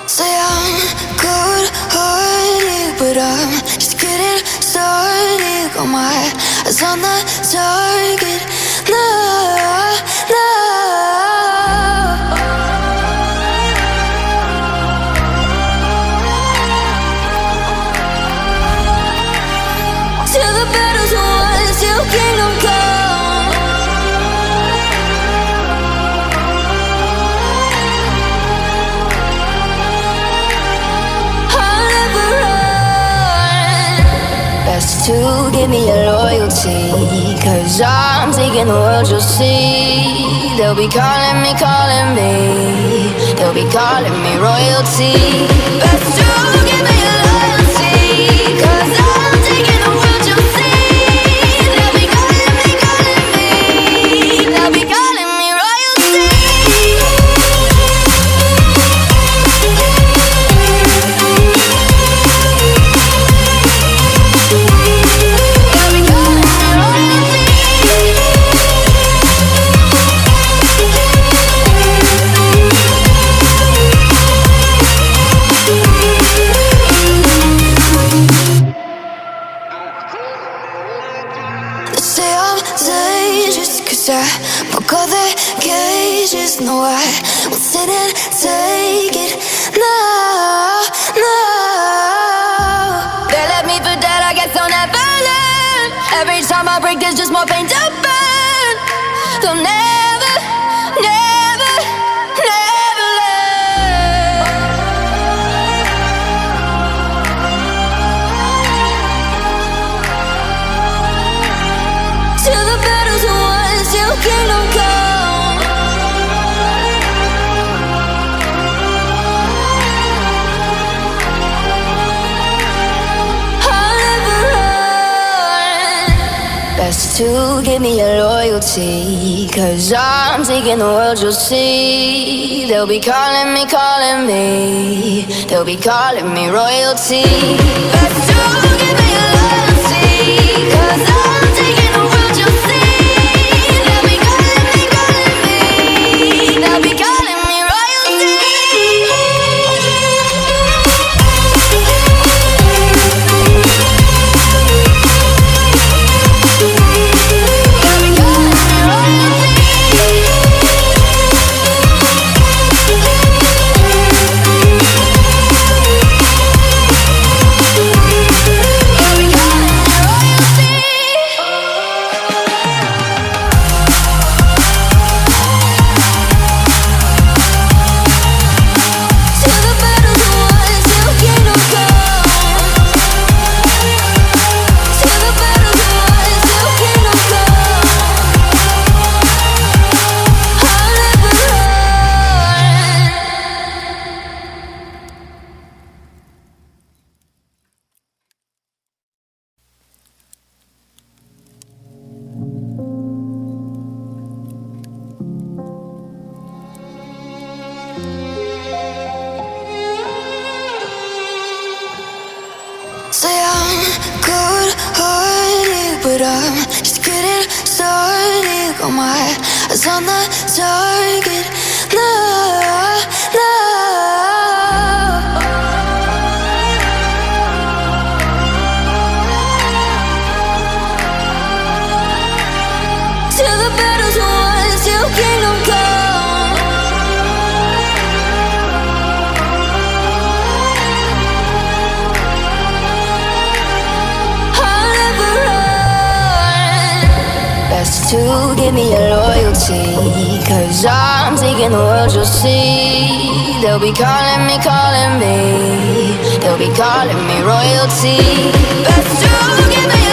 Say I'm good-hearted, but I'm just getting started. Got my eyes on the target. No, no. Till the battle's won, till kingdom come. I'll never run. Best to give me your loyalty, 'cause I'm taking the world, you'll see. They'll be calling me, they'll be calling me royalty. Best to give me your loyalty, 'cause I'm taking the world, you'll see. They'll be calling me, they'll be calling me royalty. They'll be calling me royalty. They say I'm dangerous, 'cause I broke all their cages. No, I won't sit and take it. No, no. They left me for dead, I guess I'll never learn. Every time I break, there's just more pain to burn. They'll never, never, never learn. Till the battle's won, till kingdom come. I'll never run. Best to give me your loyalty, 'cause I'm taking the world, you'll see. They'll be calling me, they'll be calling me royalty. Best to give me your loyalty, 'cause I'm taking the world, you'll see. They'll be calling me, they'll be calling me royalty. They'll be calling me royalty. They'll be calling me royalty. Till the battle's won, till kingdom come. Till the battle's won, till kingdom come. I'll never run. Say I'm good-hearted, but I'm just getting started. Got my eyes on the target. No, no. Till the battle's won, till kingdom come. I'll never run. Best to give me your loyalty, 'cause I'm taking the world, you'll see. They'll be calling me, they'll be calling me royalty. Best to give me